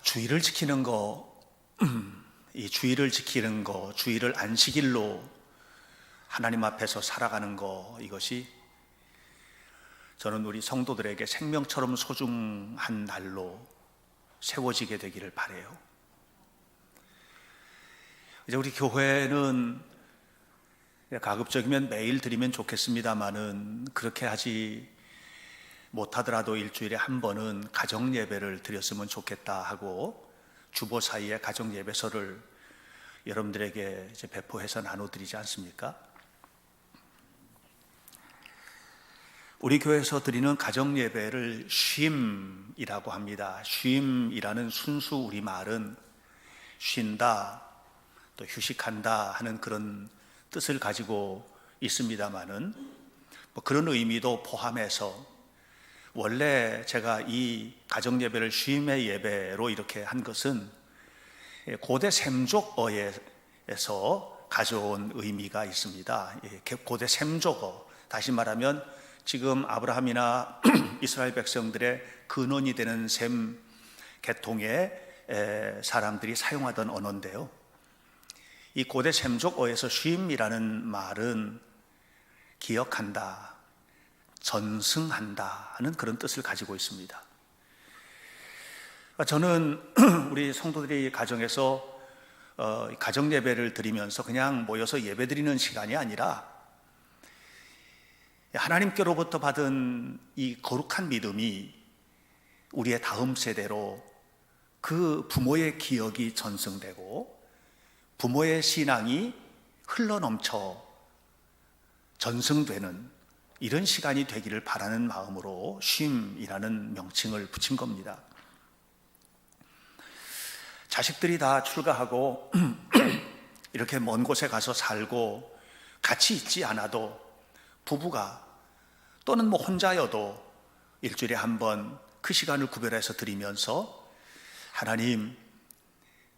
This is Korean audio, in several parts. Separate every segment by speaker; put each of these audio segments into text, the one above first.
Speaker 1: 주의를 지키는 거, 이 주의를 지키는 거, 주의를 안식일로 하나님 앞에서 살아가는 거, 이것이 저는 우리 성도들에게 생명처럼 소중한 날로 세워지게 되기를 바라요. 이제 우리 교회는 가급적이면 매일 드리면 좋겠습니다만은 그렇게 하지 못하더라도 일주일에 한 번은 가정 예배를 드렸으면 좋겠다 하고 주보 사이에 가정 예배서를 여러분들에게 이제 배포해서 나눠드리지 않습니까? 우리 교회에서 드리는 가정 예배를 쉼이라고 합니다. 쉼이라는 순수 우리말은 쉰다, 또 휴식한다 하는 그런 뜻을 가지고 있습니다만은 그런 의미도 포함해서 원래 제가 이 가정 예배를 쉼의 예배로 이렇게 한 것은 고대 셈족어에서 가져온 의미가 있습니다. 고대 셈족어, 다시 말하면 지금 아브라함이나 이스라엘 백성들의 근원이 되는 셈 계통의 사람들이 사용하던 언어인데요. 이 고대 셈족어에서 쉼이라는 말은 기억한다, 전승한다 하는 그런 뜻을 가지고 있습니다. 저는 우리 성도들이 가정에서 가정 예배를 드리면서 그냥 모여서 예배 드리는 시간이 아니라 하나님께로부터 받은 이 거룩한 믿음이 우리의 다음 세대로 그 부모의 기억이 전승되고 부모의 신앙이 흘러넘쳐 전승되는 이런 시간이 되기를 바라는 마음으로 쉼이라는 명칭을 붙인 겁니다. 자식들이 다 출가하고 이렇게 먼 곳에 가서 살고 같이 있지 않아도 부부가 또는 혼자여도 일주일에 한 번 그 시간을 구별해서 드리면서 하나님,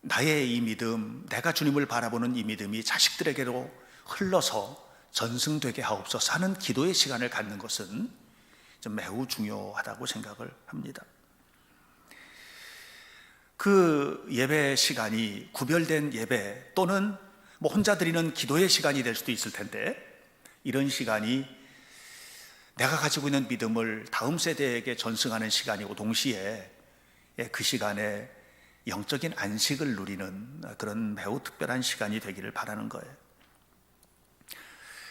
Speaker 1: 나의 이 믿음, 내가 주님을 바라보는 이 믿음이 자식들에게로 흘러서 전승되게 하옵소서 하는 기도의 시간을 갖는 것은 좀 매우 중요하다고 생각을 합니다. 그 예배 시간이 구별된 예배 또는 혼자 드리는 기도의 시간이 될 수도 있을 텐데, 이런 시간이 내가 가지고 있는 믿음을 다음 세대에게 전승하는 시간이고 동시에 그 시간에 영적인 안식을 누리는 그런 매우 특별한 시간이 되기를 바라는 거예요.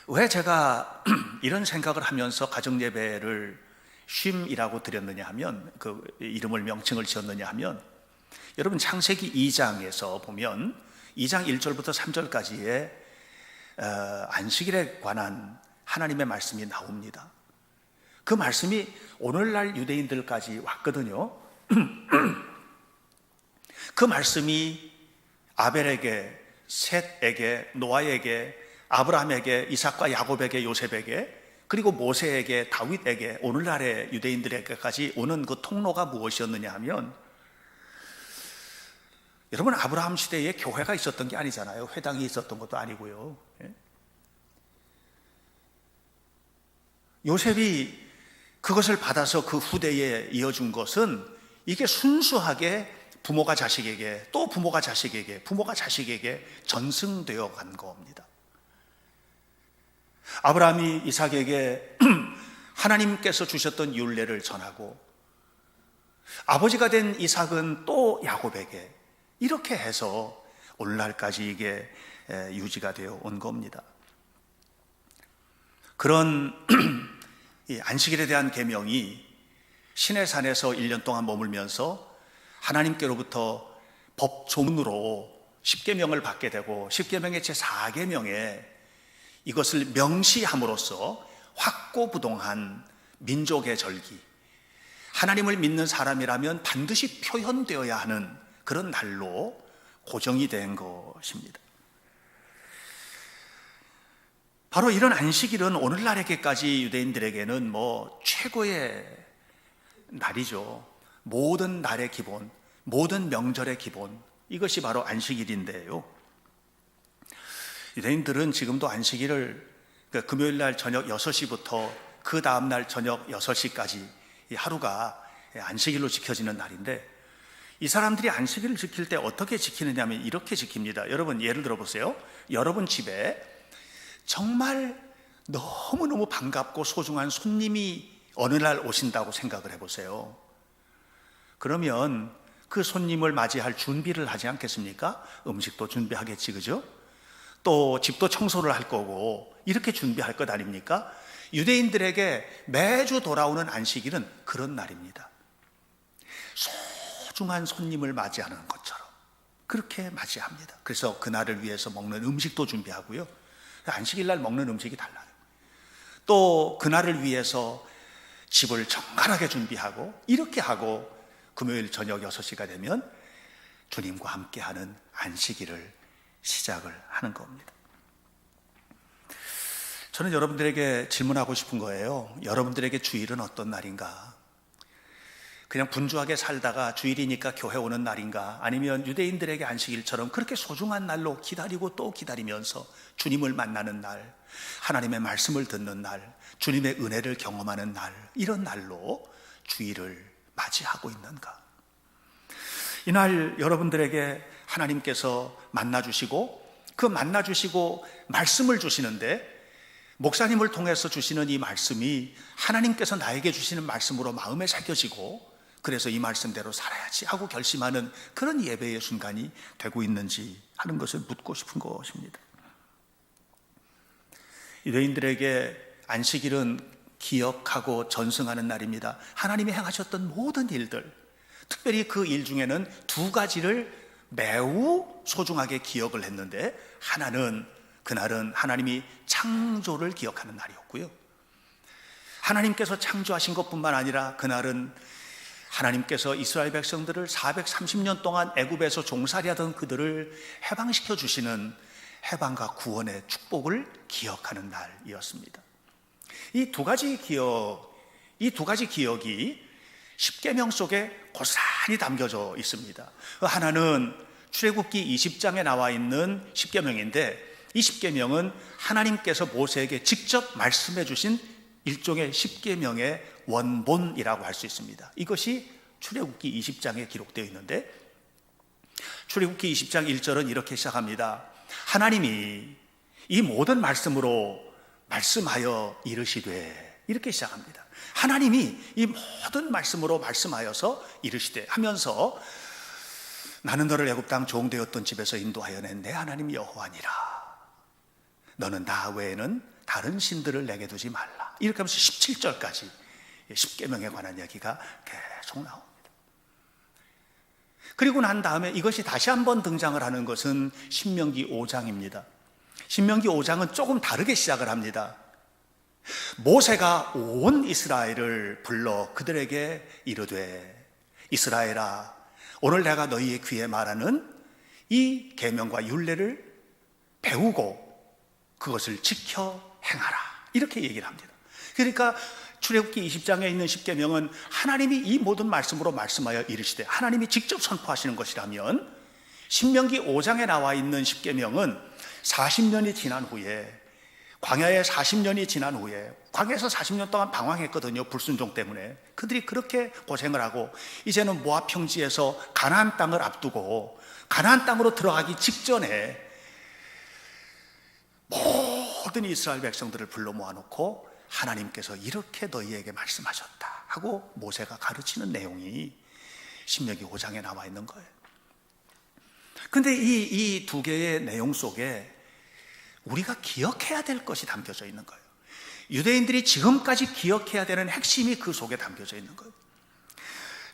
Speaker 1: 왜 제가 이런 생각을 하면서 가정 예배를 쉼이라고 드렸느냐 하면, 그 이름을 명칭을 지었느냐 하면, 여러분 창세기 2장에서 보면 2장 1절부터 3절까지의 안식일에 관한 하나님의 말씀이 나옵니다. 그 말씀이 오늘날 유대인들까지 왔거든요. 그 말씀이 아벨에게, 셋에게, 노아에게, 아브라함에게, 이삭과 야곱에게, 요셉에게, 그리고 모세에게, 다윗에게, 오늘날의 유대인들에게까지 오는 그 통로가 무엇이었느냐 하면, 여러분 아브라함 시대에 교회가 있었던 게 아니잖아요. 회당이 있었던 것도 아니고요. 요셉이 그것을 받아서 그 후대에 이어준 것은 이게 순수하게 부모가 자식에게, 또 부모가 자식에게, 부모가 자식에게 전승되어 간 겁니다. 아브라함이 이삭에게 하나님께서 주셨던 율례를 전하고, 아버지가 된 이삭은 또 야곱에게, 이렇게 해서 오늘날까지 이게 유지가 되어 온 겁니다. 그런 이 안식일에 대한 계명이 시내산에서 1년 동안 머물면서 하나님께로부터 법조문으로 10계명을 받게 되고, 10계명의 제4계명에 이것을 명시함으로써 확고부동한 민족의 절기, 하나님을 믿는 사람이라면 반드시 표현되어야 하는 그런 날로 고정이 된 것입니다. 바로 이런 안식일은 오늘날에게까지 유대인들에게는 최고의 날이죠. 모든 날의 기본, 모든 명절의 기본, 이것이 바로 안식일인데요. 유대인들은 지금도 안식일을 금요일 날 저녁 6시부터 그 다음 날 저녁 6시까지 이 하루가 안식일로 지켜지는 날인데, 이 사람들이 안식일을 지킬 때 어떻게 지키느냐면 이렇게 지킵니다. 여러분 예를 들어 보세요. 여러분 집에 정말 너무너무 반갑고 소중한 손님이 어느 날 오신다고 생각을 해보세요. 그러면 그 손님을 맞이할 준비를 하지 않겠습니까? 음식도 준비하겠지, 그죠? 또 집도 청소를 할 거고 이렇게 준비할 것 아닙니까? 유대인들에게 매주 돌아오는 안식일은 그런 날입니다. 소중한 손님을 맞이하는 것처럼 그렇게 맞이합니다. 그래서 그날을 위해서 먹는 음식도 준비하고요. 안식일 날 먹는 음식이 달라요. 또 그날을 위해서 집을 정갈하게 준비하고 이렇게 하고 금요일 저녁 6시가 되면 주님과 함께하는 안식일을 시작을 하는 겁니다. 저는 여러분들에게 질문하고 싶은 거예요. 여러분들에게 주일은 어떤 날인가? 그냥 분주하게 살다가 주일이니까 교회 오는 날인가? 아니면 유대인들에게 안식일처럼 그렇게 소중한 날로 기다리고 또 기다리면서 주님을 만나는 날, 하나님의 말씀을 듣는 날, 주님의 은혜를 경험하는 날, 이런 날로 주일을 맞이하고 있는가? 이날 여러분들에게 하나님께서 만나주시고 그 만나주시고 말씀을 주시는데 목사님을 통해서 주시는 이 말씀이 하나님께서 나에게 주시는 말씀으로 마음에 새겨지고 그래서 이 말씀대로 살아야지 하고 결심하는 그런 예배의 순간이 되고 있는지 하는 것을 묻고 싶은 것입니다. 유대인들에게 안식일은 기억하고 전승하는 날입니다. 하나님이 행하셨던 모든 일들, 특별히 그 일 중에는 두 가지를 매우 소중하게 기억을 했는데 하나는 그날은 하나님이 창조를 기억하는 날이었고요. 하나님께서 창조하신 것뿐만 아니라 그날은 하나님께서 이스라엘 백성들을 430년 동안 애굽에서 종살이 하던 그들을 해방시켜 주시는 해방과 구원의 축복을 기억하는 날이었습니다. 이 두 가지 기억이 십계명 속에 고스란히 담겨져 있습니다. 하나는 출애굽기 20장에 나와 있는 십계명인데 이 십계명은 하나님께서 모세에게 직접 말씀해 주신 일종의 십계명의 원본이라고 할 수 있습니다. 이것이 출애굽기 20장에 기록되어 있는데 출애굽기 20장 1절은 이렇게 시작합니다. 하나님이 이 모든 말씀으로 말씀하여 이르시되, 이렇게 시작합니다. 하나님이 이 모든 말씀으로 말씀하여서 이르시되 하면서 나는 너를 애굽 땅 종되었던 집에서 인도하여 낸 내 하나님 여호와니라. 너는 나 외에는 다른 신들을 내게 두지 말라. 이렇게 하면서 17절까지 십계명에 관한 이야기가 계속 나옵니다. 그리고 난 다음에 이것이 다시 한번 등장을 하는 것은 신명기 5장입니다. 신명기 5장은 조금 다르게 시작을 합니다. 모세가 온 이스라엘을 불러 그들에게 이르되 이스라엘아, 오늘 내가 너희의 귀에 말하는 이 계명과 율례를 배우고 그것을 지켜 행하라, 이렇게 얘기를 합니다. 그러니까 출애굽기 20장에 있는 십계명은 하나님이 이 모든 말씀으로 말씀하여 이르시되 하나님이 직접 선포하시는 것이라면, 신명기 5장에 나와 있는 십계명은 40년이 지난 후에, 광야에 40년이 지난 후에, 광야에서 40년 동안 방황했거든요. 불순종 때문에. 그들이 그렇게 고생을 하고 이제는 모압 평지에서 가나안 땅을 앞두고 가나안 땅으로 들어가기 직전에 모든 이스라엘 백성들을 불러 모아놓고 하나님께서 이렇게 너희에게 말씀하셨다 하고 모세가 가르치는 내용이 신명기 5장에 나와 있는 거예요. 그런데 이 두 개의 내용 속에 우리가 기억해야 될 것이 담겨져 있는 거예요. 유대인들이 지금까지 기억해야 되는 핵심이 그 속에 담겨져 있는 거예요.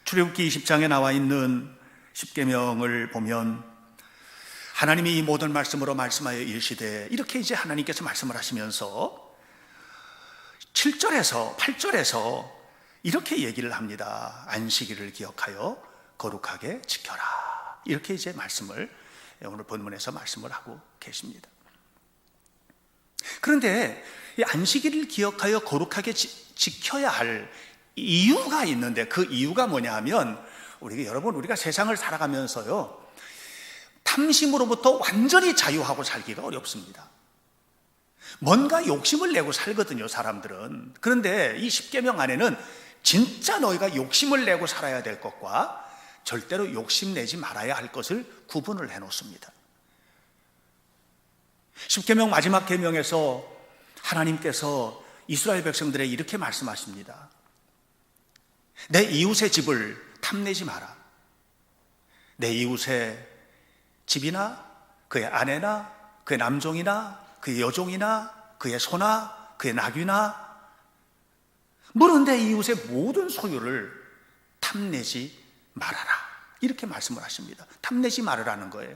Speaker 1: 출애굽기 20장에 나와 있는 십계명을 보면 하나님이 이 모든 말씀으로 말씀하여 이르시되, 이렇게 이제 하나님께서 말씀을 하시면서 7절에서 8절에서 이렇게 얘기를 합니다. 안식일을 기억하여 거룩하게 지켜라, 이렇게 이제 말씀을 오늘 본문에서 말씀을 하고 계십니다. 그런데 이 안식일을 기억하여 거룩하게 지켜야 할 이유가 있는데, 그 이유가 뭐냐 하면, 우리가 세상을 살아가면서요, 탐심으로부터 완전히 자유하고 살기가 어렵습니다. 뭔가 욕심을 내고 살거든요, 사람들은. 그런데 이 십계명 안에는 진짜 너희가 욕심을 내고 살아야 될 것과 절대로 욕심내지 말아야 할 것을 구분을 해놓습니다. 십계명 마지막 계명에서 하나님께서 이스라엘 백성들에게 이렇게 말씀하십니다. 내 이웃의 집을 탐내지 마라. 내 이웃의 집이나 그의 아내나 그의 남종이나 그의 여종이나 그의 소나 그의 나귀나 물은 내 이웃의 모든 소유를 탐내지 말아라. 이렇게 말씀을 하십니다. 탐내지 말으라는 거예요.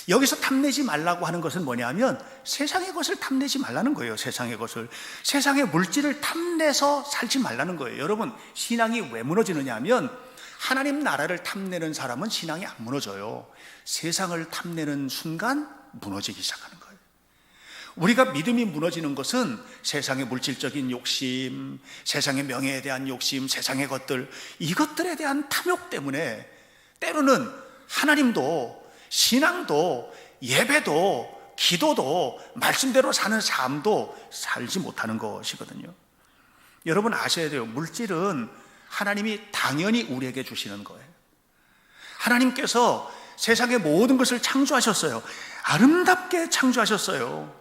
Speaker 1: 여기서 탐내지 말라고 하는 것은 뭐냐면 세상의 것을 탐내지 말라는 거예요. 세상의 것을, 세상의 물질을 탐내서 살지 말라는 거예요. 여러분, 신앙이 왜 무너지느냐 하면 하나님 나라를 탐내는 사람은 신앙이 안 무너져요. 세상을 탐내는 순간 무너지기 시작하는 거예요. 우리가 믿음이 무너지는 것은 세상의 물질적인 욕심, 세상의 명예에 대한 욕심, 세상의 것들, 이것들에 대한 탐욕 때문에 때로는 하나님도, 신앙도, 예배도, 기도도, 말씀대로 사는 삶도 살지 못하는 것이거든요. 여러분 아셔야 돼요. 물질은 하나님이 당연히 우리에게 주시는 거예요. 하나님께서 세상의 모든 것을 창조하셨어요. 아름답게 창조하셨어요.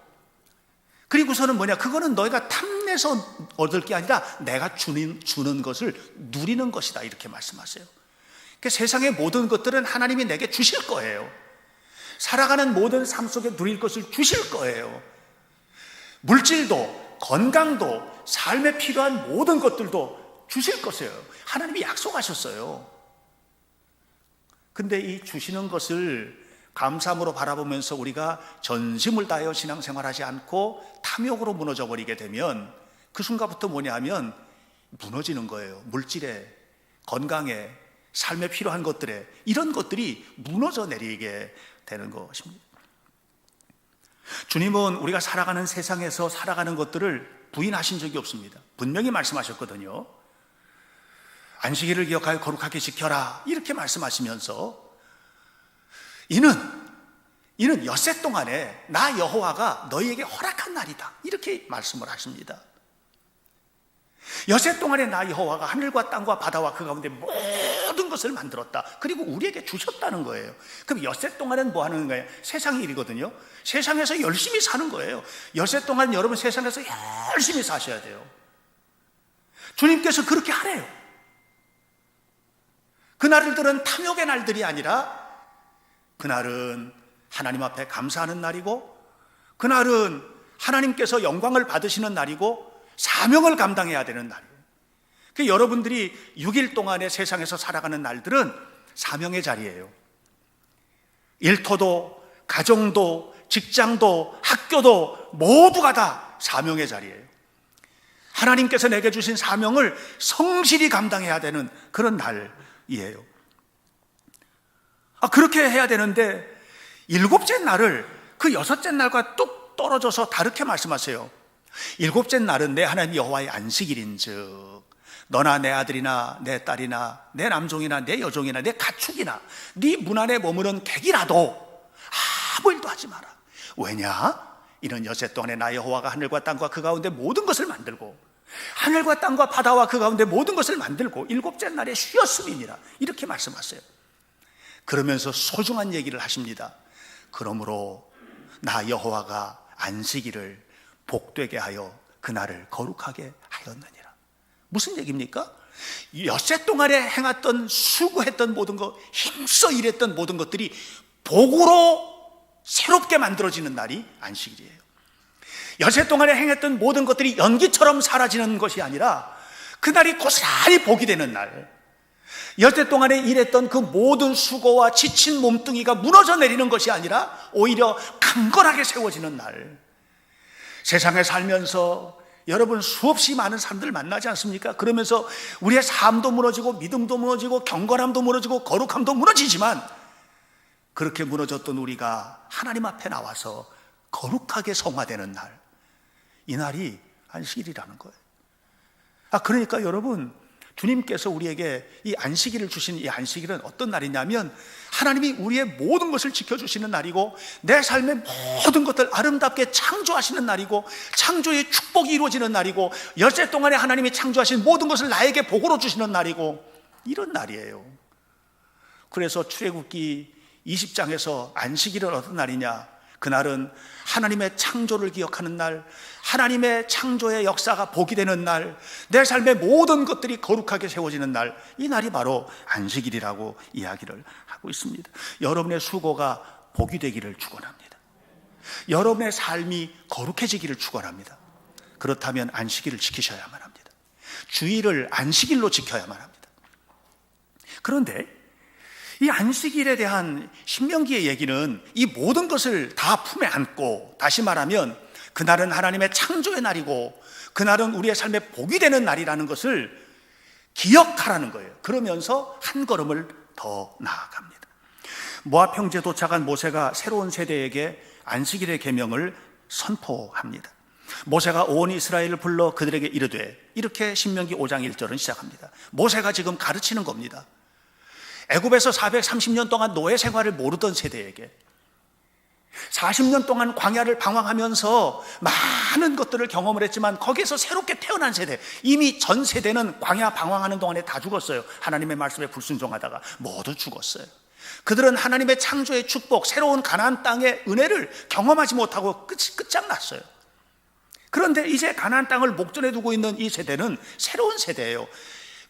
Speaker 1: 그리고서는 뭐냐, 그거는 너희가 탐내서 얻을 게 아니라 내가 주는 것을 누리는 것이다, 이렇게 말씀하세요. 그러니까 세상의 모든 것들은 하나님이 내게 주실 거예요. 살아가는 모든 삶 속에 누릴 것을 주실 거예요. 물질도, 건강도, 삶에 필요한 모든 것들도 주실 것이에요. 하나님이 약속하셨어요. 근데 이 주시는 것을 감사함으로 바라보면서 우리가 전심을 다하여 신앙생활하지 않고 탐욕으로 무너져 버리게 되면 그 순간부터 뭐냐 하면 무너지는 거예요. 물질에, 건강에, 삶에 필요한 것들에, 이런 것들이 무너져 내리게 되는 것입니다. 주님은 우리가 살아가는 세상에서 살아가는 것들을 부인하신 적이 없습니다. 분명히 말씀하셨거든요. 안식일을 기억하여 거룩하게 지켜라, 이렇게 말씀하시면서 이는 엿새 동안에 나 여호와가 너희에게 허락한 날이다, 이렇게 말씀을 하십니다. 엿새 동안에 나 여호와가 하늘과 땅과 바다와 그 가운데 모든 것을 만들었다. 그리고 우리에게 주셨다는 거예요. 그럼 엿새 동안은 뭐 하는 거예요? 세상 일이거든요. 세상에서 열심히 사는 거예요. 엿새 동안 여러분 세상에서 열심히 사셔야 돼요. 주님께서 그렇게 하래요. 그 날들은 탐욕의 날들이 아니라 그날은 하나님 앞에 감사하는 날이고, 그날은 하나님께서 영광을 받으시는 날이고 사명을 감당해야 되는 날이에요. 그러니까 여러분들이 6일 동안의 세상에서 살아가는 날들은 사명의 자리예요. 일터도, 가정도, 직장도, 학교도 모두가 다 사명의 자리예요. 하나님께서 내게 주신 사명을 성실히 감당해야 되는 그런 날이에요. 그렇게 해야 되는데 7째 날을 그 6째 날과 뚝 떨어져서 다르게 말씀하세요. 7째 날은 내 하나님 여호와의 안식일인즉 너나 내 아들이나 내 딸이나 내 남종이나 내 여종이나 내 가축이나 네 문 안에 머무는 객이라도 아무 일도 하지 마라. 왜냐? 이는 엿새 동안에 나 여호와가 하늘과 땅과 그 가운데 모든 것을 만들고 하늘과 땅과 바다와 그 가운데 모든 것을 만들고 7째 날에 쉬었음이니라, 이렇게 말씀하세요. 그러면서 소중한 얘기를 하십니다. 그러므로 나 여호와가 안식일을 복되게 하여 그날을 거룩하게 하였느니라. 무슨 얘기입니까? 엿새 동안에 행했던, 수고했던 모든 것, 힘써 일했던 모든 것들이 복으로 새롭게 만들어지는 날이 안식일이에요. 엿새 동안에 행했던 모든 것들이 연기처럼 사라지는 것이 아니라 그날이 고스란히 복이 되는 날, 엿새 동안에 일했던 그 모든 수고와 지친 몸뚱이가 무너져 내리는 것이 아니라 오히려 강건하게 세워지는 날. 세상에 살면서 여러분 수없이 많은 사람들 만나지 않습니까? 그러면서 우리의 삶도 무너지고 믿음도 무너지고 경건함도 무너지고 거룩함도 무너지지만 그렇게 무너졌던 우리가 하나님 앞에 나와서 거룩하게 성화되는 날, 이 날이 안식일이라는 거예요. 그러니까 여러분, 주님께서 우리에게 이 안식일을 주신 이 안식일은 어떤 날이냐면 하나님이 우리의 모든 것을 지켜주시는 날이고 내 삶의 모든 것들 아름답게 창조하시는 날이고 창조의 축복이 이루어지는 날이고 엿새 동안에 하나님이 창조하신 모든 것을 나에게 복으로 주시는 날이고 이런 날이에요. 그래서 출애굽기 20장에서 안식일은 어떤 날이냐? 그날은 하나님의 창조를 기억하는 날, 하나님의 창조의 역사가 복이 되는 날, 내 삶의 모든 것들이 거룩하게 세워지는 날, 이 날이 바로 안식일이라고 이야기를 하고 있습니다. 여러분의 수고가 복이 되기를 축원합니다. 여러분의 삶이 거룩해지기를 축원합니다. 그렇다면 안식일을 지키셔야만 합니다. 주일을 안식일로 지켜야만 합니다. 그런데 이 안식일에 대한 신명기의 얘기는 이 모든 것을 다 품에 안고, 다시 말하면 그날은 하나님의 창조의 날이고 그날은 우리의 삶에 복이 되는 날이라는 것을 기억하라는 거예요. 그러면서 한 걸음을 더 나아갑니다. 모압 평지에 도착한 모세가 새로운 세대에게 안식일의 계명을 선포합니다. 모세가 온 이스라엘을 불러 그들에게 이르되, 이렇게 신명기 5장 1절은 시작합니다. 모세가 지금 가르치는 겁니다. 애굽에서 430년 동안 노예 생활을 모르던 세대에게 40년 동안 광야를 방황하면서 많은 것들을 경험을 했지만 거기에서 새롭게 태어난 세대, 이미 전 세대는 광야 방황하는 동안에 다 죽었어요. 하나님의 말씀에 불순종하다가 모두 죽었어요. 그들은 하나님의 창조의 축복, 새로운 가나안 땅의 은혜를 경험하지 못하고 끝장났어요. 그런데 이제 가나안 땅을 목전에 두고 있는 이 세대는 새로운 세대예요.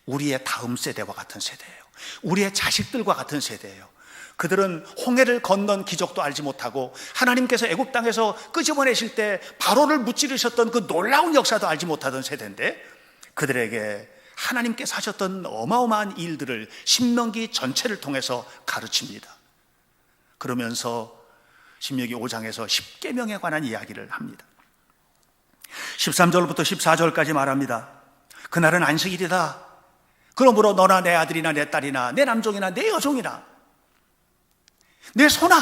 Speaker 1: 우리의 다음 세대와 같은 세대예요. 우리의 자식들과 같은 세대예요. 그들은 홍해를 건넌 기적도 알지 못하고 하나님께서 애굽 땅에서 끄집어내실 때 바로를 무찌르셨던 그 놀라운 역사도 알지 못하던 세대인데, 그들에게 하나님께서 하셨던 어마어마한 일들을 신명기 전체를 통해서 가르칩니다. 그러면서 신명기 5장에서 10계명에 관한 이야기를 합니다. 13절부터 14절까지 말합니다. 그날은 안식일이다. 그러므로 너나 내 아들이나 내 딸이나 내 남종이나 내 여종이나 내 소나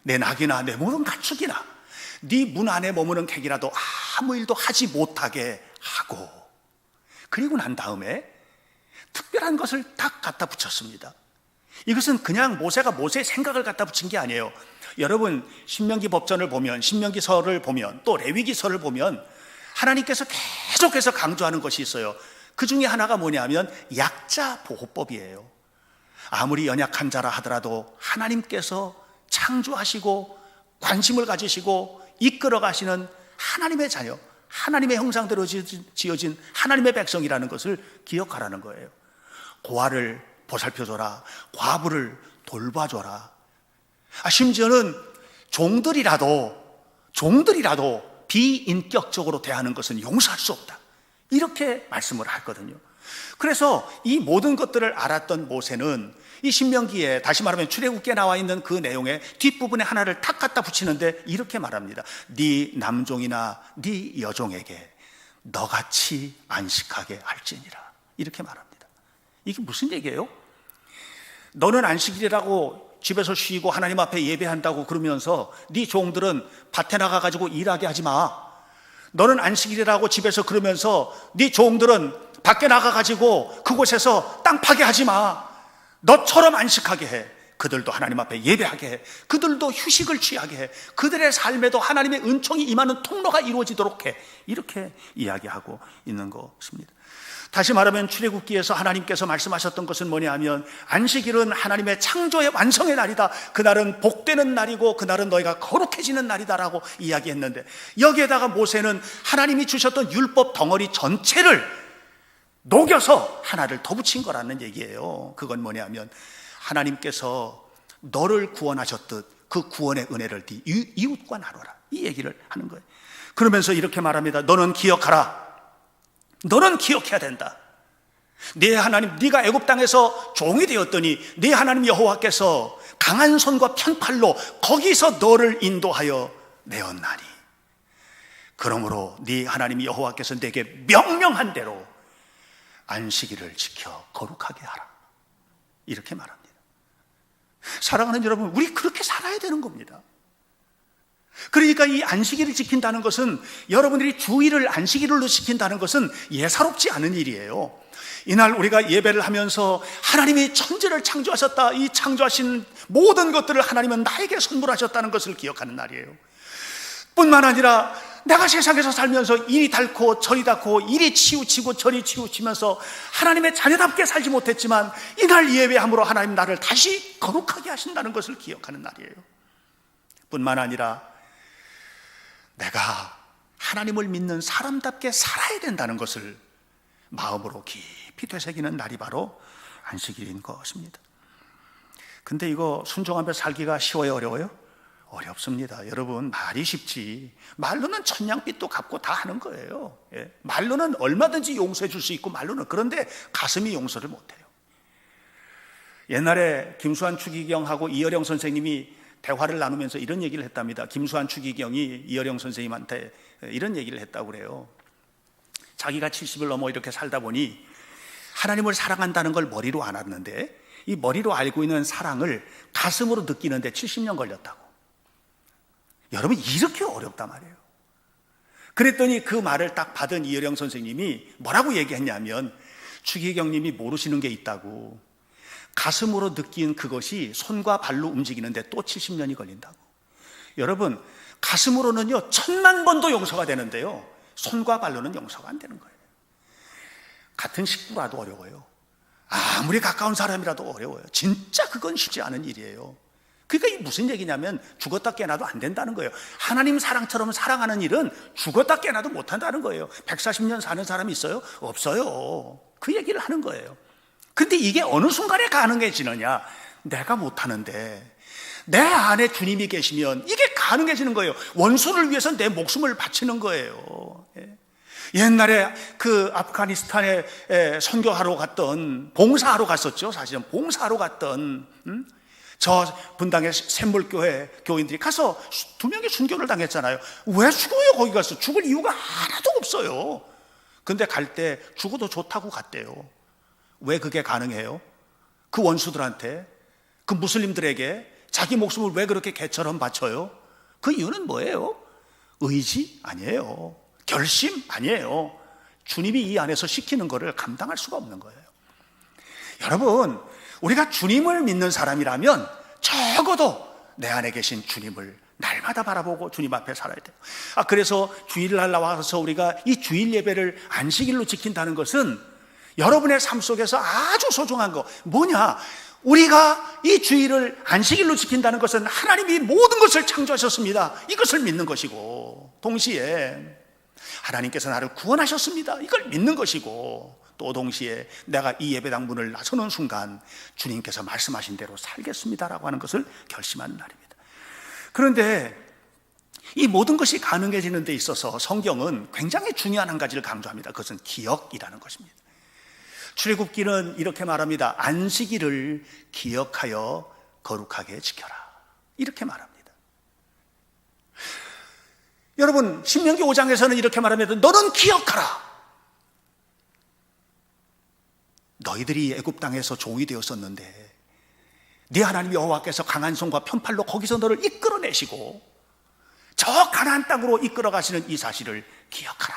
Speaker 1: 내 낙이나 내 모든 가축이나 네 문 안에 머무는 객이라도 아무 일도 하지 못하게 하고, 그리고 난 다음에 특별한 것을 딱 갖다 붙였습니다. 이것은 그냥 모세가 모세의 생각을 갖다 붙인 게 아니에요. 여러분, 신명기 법전을 보면, 신명기서를 보면, 또 레위기서를 보면 하나님께서 계속해서 강조하는 것이 있어요. 그 중에 하나가 뭐냐면 약자 보호법이에요. 아무리 연약한 자라 하더라도 하나님께서 창조하시고 관심을 가지시고 이끌어 가시는 하나님의 자녀, 하나님의 형상대로 지어진 하나님의 백성이라는 것을 기억하라는 거예요. 고아를 보살펴줘라, 과부를 돌봐줘라. 심지어는 종들이라도 비인격적으로 대하는 것은 용서할 수 없다, 이렇게 말씀을 하거든요. 그래서 이 모든 것들을 알았던 모세는 이 신명기에, 다시 말하면 출애굽기에 나와 있는 그 내용의 뒷부분에 하나를 탁 갖다 붙이는데 이렇게 말합니다. 네 남종이나 네 여종에게 너같이 안식하게 할지니라, 이렇게 말합니다. 이게 무슨 얘기예요? 너는 안식일이라고 집에서 쉬고 하나님 앞에 예배한다고 그러면서 네 종들은 밭에 나가가지고 일하게 하지 마. 너는 안식일이라고 집에서 그러면서 네 종들은 밖에 나가가지고 그곳에서 땅 파게 하지 마. 너처럼 안식하게 해. 그들도 하나님 앞에 예배하게 해. 그들도 휴식을 취하게 해. 그들의 삶에도 하나님의 은총이 임하는 통로가 이루어지도록 해. 이렇게 이야기하고 있는 것입니다. 다시 말하면 출애굽기에서 하나님께서 말씀하셨던 것은 뭐냐 하면, 안식일은 하나님의 창조의 완성의 날이다. 그날은 복되는 날이고 그날은 너희가 거룩해지는 날이다라고 이야기했는데, 여기에다가 모세는 하나님이 주셨던 율법 덩어리 전체를 녹여서 하나를 더 붙인 거라는 얘기예요. 그건 뭐냐 하면, 하나님께서 너를 구원하셨듯 그 구원의 은혜를 네 이웃과 나눠라, 이 얘기를 하는 거예요. 그러면서 이렇게 말합니다. 너는 기억하라. 너는 기억해야 된다. 네 하나님, 네가 애굽 땅에서 종이 되었더니 네 하나님 여호와께서 강한 손과 편팔로 거기서 너를 인도하여 내었나니, 그러므로 네 하나님 여호와께서 네게 명령한 대로 안식일을 지켜 거룩하게 하라, 이렇게 말합니다. 사랑하는 여러분, 우리 그렇게 살아야 되는 겁니다. 그러니까 이 안식일을 지킨다는 것은, 여러분들이 주일을 안식일로 지킨다는 것은 예사롭지 않은 일이에요. 이날 우리가 예배를 하면서 하나님이 천지를 창조하셨다, 이 창조하신 모든 것들을 하나님은 나에게 선물하셨다는 것을 기억하는 날이에요. 뿐만 아니라 내가 세상에서 살면서 이리 닳고 저리 닳고 이리 치우치고 저리 치우치면서 하나님의 자녀답게 살지 못했지만 이날 예배함으로 하나님 나를 다시 거룩하게 하신다는 것을 기억하는 날이에요. 뿐만 아니라 내가 하나님을 믿는 사람답게 살아야 된다는 것을 마음으로 깊이 되새기는 날이 바로 안식일인 것입니다. 근데 이거 순종하며 살기가 쉬워요, 어려워요? 어렵습니다. 여러분, 말이 쉽지. 말로는 천냥빚도 갚고 다 하는 거예요. 말로는 얼마든지 용서해 줄 수 있고 말로는. 그런데 가슴이 용서를 못해요. 옛날에 김수환 추기경하고 이어령 선생님이 대화를 나누면서 이런 얘기를 했답니다. 김수환 추기경이 이어령 선생님한테 이런 얘기를 했다고 그래요. 자기가 70을 넘어 이렇게 살다 보니 하나님을 사랑한다는 걸 머리로 알았는데 이 머리로 알고 있는 사랑을 가슴으로 느끼는데 70년 걸렸다고. 여러분, 이렇게 어렵단 말이에요. 그랬더니 그 말을 딱 받은 이어령 선생님이 뭐라고 얘기했냐면, 추기경님이 모르시는 게 있다고. 가슴으로 느낀 그것이 손과 발로 움직이는데 또 70년이 걸린다고. 여러분, 가슴으로는요 1000만 번도 용서가 되는데요, 손과 발로는 용서가 안 되는 거예요. 같은 식구라도 어려워요. 아무리 가까운 사람이라도 어려워요. 진짜 그건 쉽지 않은 일이에요. 그러니까 이게 무슨 얘기냐면 죽었다 깨나도 안 된다는 거예요. 하나님 사랑처럼 사랑하는 일은 죽었다 깨나도 못한다는 거예요. 140년 사는 사람이 있어요? 없어요. 그 얘기를 하는 거예요. 근데 이게 어느 순간에 가능해지느냐? 내가 못하는데 내 안에 주님이 계시면 이게 가능해지는 거예요. 원수를 위해서 내 목숨을 바치는 거예요. 옛날에 그 아프가니스탄에 선교하러 갔던, 봉사하러 갔었죠. 사실은 봉사하러 갔던 저 분당의 샘물교회 교인들이 가서 2명이 순교를 당했잖아요. 왜 죽어요? 거기 가서 죽을 이유가 하나도 없어요. 근데 갈 때 죽어도 좋다고 갔대요. 왜 그게 가능해요? 그 원수들한테, 그 무슬림들에게 자기 목숨을 왜 그렇게 개처럼 바쳐요? 그 이유는 뭐예요? 의지 아니에요. 결심 아니에요. 주님이 이 안에서 시키는 것을 감당할 수가 없는 거예요. 여러분, 우리가 주님을 믿는 사람이라면 적어도 내 안에 계신 주님을 날마다 바라보고 주님 앞에 살아야 돼요. 그래서 주일날 나와서 우리가 이 주일 예배를 안식일로 지킨다는 것은 여러분의 삶 속에서 아주 소중한 거 뭐냐? 우리가 이 주일을 안식일로 지킨다는 것은 하나님이 모든 것을 창조하셨습니다. 이것을 믿는 것이고, 동시에 하나님께서 나를 구원하셨습니다. 이걸 믿는 것이고, 또 동시에 내가 이 예배당 문을 나서는 순간 주님께서 말씀하신 대로 살겠습니다라고 하는 것을 결심하는 날입니다. 그런데 이 모든 것이 가능해지는 데 있어서 성경은 굉장히 중요한 한 가지를 강조합니다. 그것은 기억이라는 것입니다. 출애굽기는 이렇게 말합니다. 안식일을 기억하여 거룩하게 지켜라, 이렇게 말합니다. 여러분, 신명기 5장에서는 이렇게 말합니다. 너는 기억하라. 너희들이 애굽 땅에서 종이 되었었는데 네 하나님 여호와께서 강한 손과 편팔로 거기서 너를 이끌어내시고 저 가나안 땅으로 이끌어 가시는 이 사실을 기억하라,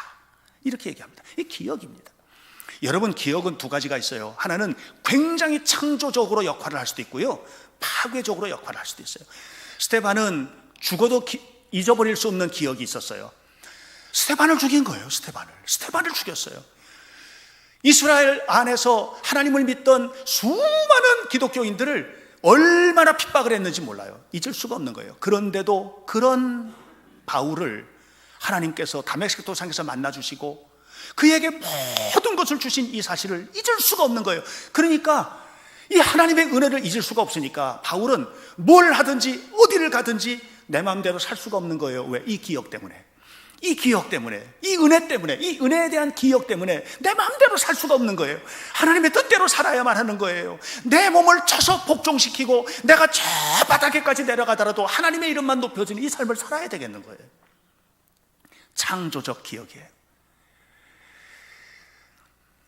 Speaker 1: 이렇게 얘기합니다. 이 기억입니다. 여러분, 기억은 두 가지가 있어요. 하나는 굉장히 창조적으로 역할을 할 수도 있고요, 파괴적으로 역할을 할 수도 있어요. 스데반은 죽어도 잊어버릴 수 없는 기억이 있었어요. 스데반을 죽인 거예요. 스데반을 죽였어요. 이스라엘 안에서 하나님을 믿던 수많은 기독교인들을 얼마나 핍박을 했는지 몰라요. 잊을 수가 없는 거예요. 그런데도 그런 바울을 하나님께서 다메섹 도상에서 만나주시고 그에게 모든 것을 주신 이 사실을 잊을 수가 없는 거예요. 그러니까 이 하나님의 은혜를 잊을 수가 없으니까 바울은 뭘 하든지 어디를 가든지 내 마음대로 살 수가 없는 거예요. 왜? 이 기억 때문에, 이 기억 때문에, 이 은혜 때문에, 이 은혜에 대한 기억 때문에 내 마음대로 살 수가 없는 거예요. 하나님의 뜻대로 살아야만 하는 거예요. 내 몸을 쳐서 복종시키고 내가 저 바닥에까지 내려가더라도 하나님의 이름만 높여지는 이 삶을 살아야 되겠는 거예요. 창조적 기억이에요.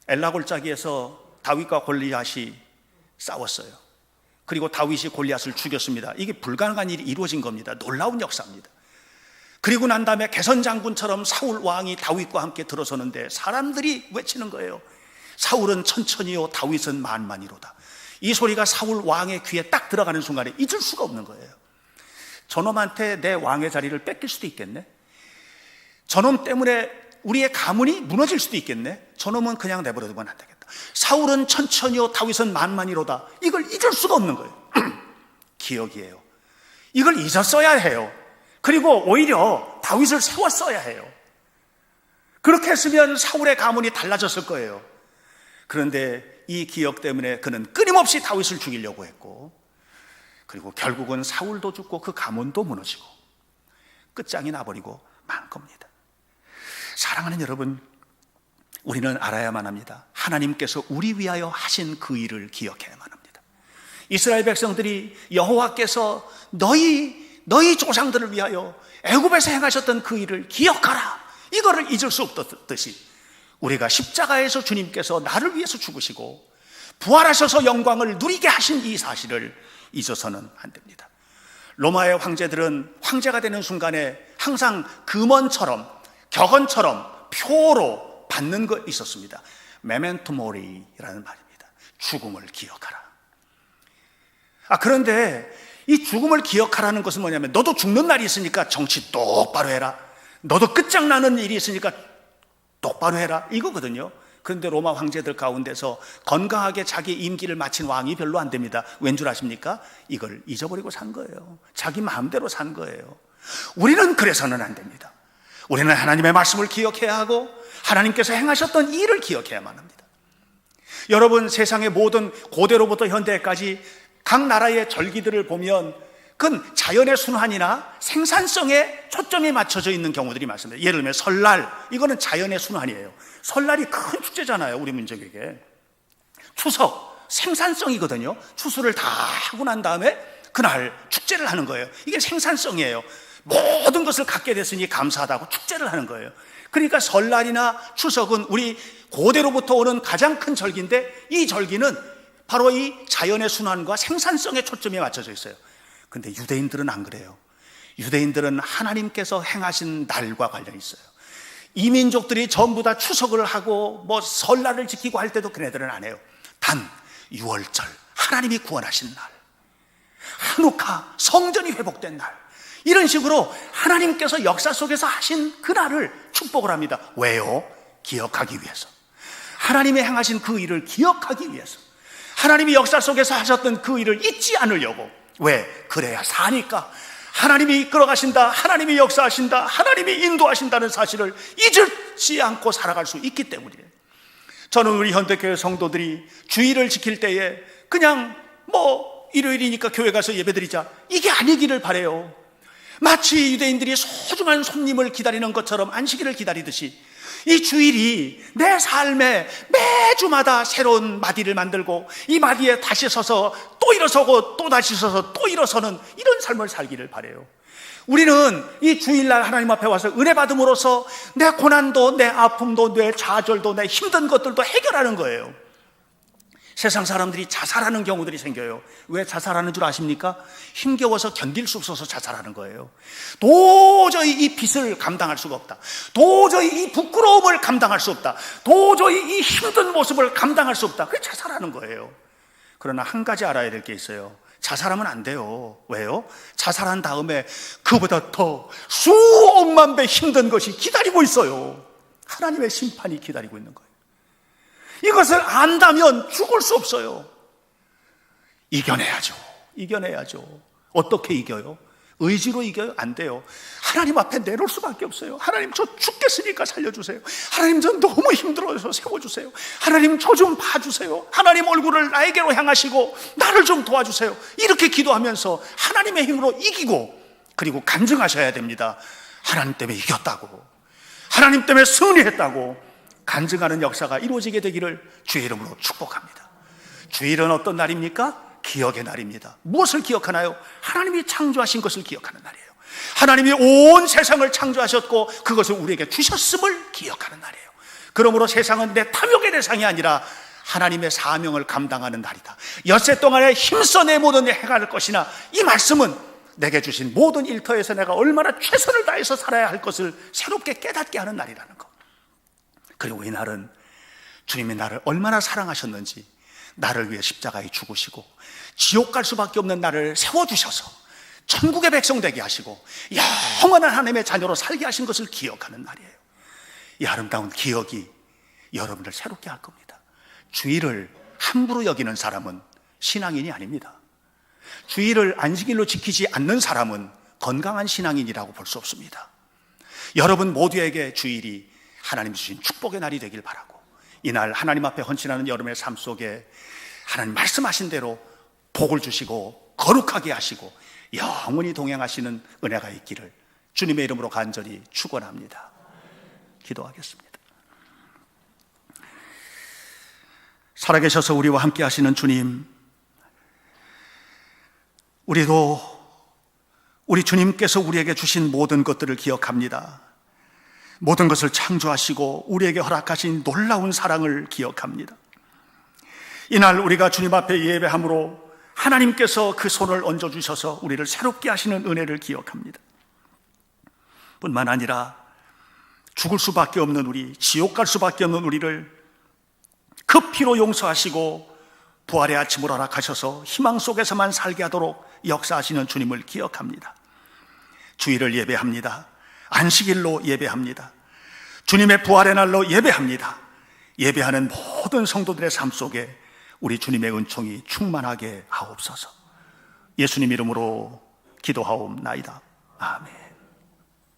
Speaker 1: 엘라 골짜기에서 다윗과 골리앗이 싸웠어요. 그리고 다윗이 골리앗을 죽였습니다. 이게 불가능한 일이 이루어진 겁니다. 놀라운 역사입니다. 그리고 난 다음에 개선 장군처럼 사울 왕이 다윗과 함께 들어서는데 사람들이 외치는 거예요. 사울은 천천히요, 다윗은 만만이로다. 이 소리가 사울 왕의 귀에 딱 들어가는 순간에 잊을 수가 없는 거예요. 저놈한테 내 왕의 자리를 뺏길 수도 있겠네. 저놈 때문에 우리의 가문이 무너질 수도 있겠네. 저놈은 그냥 내버려 두면 안 되겠다. 사울은 천천히요 다윗은 만만히로다. 이걸 잊을 수가 없는 거예요. 기억이에요. 이걸 잊었어야 해요. 그리고 오히려 다윗을 세웠어야 해요. 그렇게 했으면 사울의 가문이 달라졌을 거예요. 그런데 이 기억 때문에 그는 끊임없이 다윗을 죽이려고 했고, 그리고 결국은 사울도 죽고 그 가문도 무너지고 끝장이 나버리고 만 겁니다. 사랑하는 여러분, 우리는 알아야만 합니다. 하나님께서 우리 위하여 하신 그 일을 기억해야만 합니다. 이스라엘 백성들이 여호와께서 너희 조상들을 위하여 애굽에서 행하셨던 그 일을 기억하라, 이거를 잊을 수 없듯이 우리가 십자가에서 주님께서 나를 위해서 죽으시고 부활하셔서 영광을 누리게 하신 이 사실을 잊어서는 안 됩니다. 로마의 황제들은 황제가 되는 순간에 항상 금원처럼 격언처럼 표로 받는 거 있었습니다. 메멘토 모리라는 말입니다. 죽음을 기억하라. 그런데 이 죽음을 기억하라는 것은 뭐냐면, 너도 죽는 날이 있으니까 정치 똑바로 해라, 너도 끝장나는 일이 있으니까 똑바로 해라, 이거거든요. 그런데 로마 황제들 가운데서 건강하게 자기 임기를 마친 왕이 별로 안 됩니다. 왠 줄 아십니까? 이걸 잊어버리고 산 거예요. 자기 마음대로 산 거예요. 우리는 그래서는 안 됩니다. 우리는 하나님의 말씀을 기억해야 하고 하나님께서 행하셨던 일을 기억해야만 합니다. 여러분, 세상의 모든 고대로부터 현대까지 각 나라의 절기들을 보면 그건 자연의 순환이나 생산성에 초점이 맞춰져 있는 경우들이 많습니다. 예를 들면 설날, 이거는 자연의 순환이에요. 설날이 큰 축제잖아요, 우리 민족에게. 추석, 생산성이거든요. 추수를 다 하고 난 다음에 그날 축제를 하는 거예요. 이게 생산성이에요. 모든 것을 갖게 됐으니 감사하다고 축제를 하는 거예요. 그러니까 설날이나 추석은 우리 고대로부터 오는 가장 큰 절기인데, 이 절기는 바로 이 자연의 순환과 생산성에 초점이 맞춰져 있어요. 근데 유대인들은 안 그래요. 유대인들은 하나님께서 행하신 날과 관련이 있어요. 이 민족들이 전부 다 추석을 하고 설날을 지키고 할 때도 그네들은 안 해요. 단 6월절, 하나님이 구원하신 날, 하누카, 성전이 회복된 날, 이런 식으로 하나님께서 역사 속에서 하신 그 날을 축복을 합니다. 왜요? 기억하기 위해서. 하나님이 행하신 그 일을 기억하기 위해서. 하나님이 역사 속에서 하셨던 그 일을 잊지 않으려고. 왜? 그래야 사니까. 하나님이 이끌어 가신다, 하나님이 역사하신다, 하나님이 인도하신다는 사실을 잊지 않고 살아갈 수 있기 때문이에요. 저는 우리 현대교회 성도들이 주일을 지킬 때에 그냥 일요일이니까 교회 가서 예배드리자, 이게 아니기를 바라요. 마치 유대인들이 소중한 손님을 기다리는 것처럼 안식일을 기다리듯이 이 주일이 내 삶에 매주마다 새로운 마디를 만들고 이 마디에 다시 서서 또 일어서고 또 다시 서서 또 일어서는 이런 삶을 살기를 바라요. 우리는 이 주일날 하나님 앞에 와서 은혜 받음으로써 내 고난도, 내 아픔도, 내 좌절도, 내 힘든 것들도 해결하는 거예요. 세상 사람들이 자살하는 경우들이 생겨요. 왜 자살하는 줄 아십니까? 힘겨워서 견딜 수 없어서 자살하는 거예요. 도저히 이 빚을 감당할 수가 없다. 도저히 이 부끄러움을 감당할 수 없다. 도저히 이 힘든 모습을 감당할 수 없다. 그래서 자살하는 거예요. 그러나 한 가지 알아야 될 게 있어요. 자살하면 안 돼요. 왜요? 자살한 다음에 그보다 더 수억만 배 힘든 것이 기다리고 있어요. 하나님의 심판이 기다리고 있는 거예요. 이것을 안다면 죽을 수 없어요. 이겨내야죠. 어떻게 이겨요? 의지로 이겨요? 안 돼요. 하나님 앞에 내놓을 수밖에 없어요. 하나님, 저 죽겠으니까 살려주세요. 하나님, 저 너무 힘들어서 세워주세요. 하나님, 저 좀 봐주세요. 하나님 얼굴을 나에게로 향하시고 나를 좀 도와주세요. 이렇게 기도하면서 하나님의 힘으로 이기고, 그리고 간증하셔야 됩니다. 하나님 때문에 이겼다고, 하나님 때문에 승리했다고 간증하는 역사가 이루어지게 되기를 주의 이름으로 축복합니다. 주일은 어떤 날입니까? 기억의 날입니다. 무엇을 기억하나요? 하나님이 창조하신 것을 기억하는 날이에요. 하나님이 온 세상을 창조하셨고 그것을 우리에게 주셨음을 기억하는 날이에요. 그러므로 세상은 내 탐욕의 대상이 아니라 하나님의 사명을 감당하는 날이다. 엿새 동안에 힘써 내 모든 일 해갈 것이나, 이 말씀은 내게 주신 모든 일터에서 내가 얼마나 최선을 다해서 살아야 할 것을 새롭게 깨닫게 하는 날이라는 것. 그리고 이 날은 주님이 나를 얼마나 사랑하셨는지, 나를 위해 십자가에 죽으시고 지옥 갈 수밖에 없는 나를 세워주셔서 천국의 백성 되게 하시고 영원한 하나님의 자녀로 살게 하신 것을 기억하는 날이에요. 이 아름다운 기억이 여러분을 새롭게 할 겁니다. 주일을 함부로 여기는 사람은 신앙인이 아닙니다. 주일을 안식일로 지키지 않는 사람은 건강한 신앙인이라고 볼 수 없습니다. 여러분 모두에게 주일이 하나님 주신 축복의 날이 되길 바라고, 이날 하나님 앞에 헌신하는 여러분의 삶 속에 하나님 말씀하신 대로 복을 주시고 거룩하게 하시고 영원히 동행하시는 은혜가 있기를 주님의 이름으로 간절히 축원합니다. 기도하겠습니다. 살아계셔서 우리와 함께 하시는 주님, 우리도 우리 주님께서 우리에게 주신 모든 것들을 기억합니다. 모든 것을 창조하시고 우리에게 허락하신 놀라운 사랑을 기억합니다. 이날 우리가 주님 앞에 예배함으로 하나님께서 그 손을 얹어주셔서 우리를 새롭게 하시는 은혜를 기억합니다. 뿐만 아니라 죽을 수밖에 없는 우리, 지옥 갈 수밖에 없는 우리를 그 피로 용서하시고 부활의 아침으로 허락하셔서 희망 속에서만 살게 하도록 역사하시는 주님을 기억합니다. 주일을 예배합니다. 안식일로 예배합니다. 주님의 부활의 날로 예배합니다. 예배하는 모든 성도들의 삶 속에 우리 주님의 은총이 충만하게 하옵소서. 예수님 이름으로 기도하옵나이다. 아멘.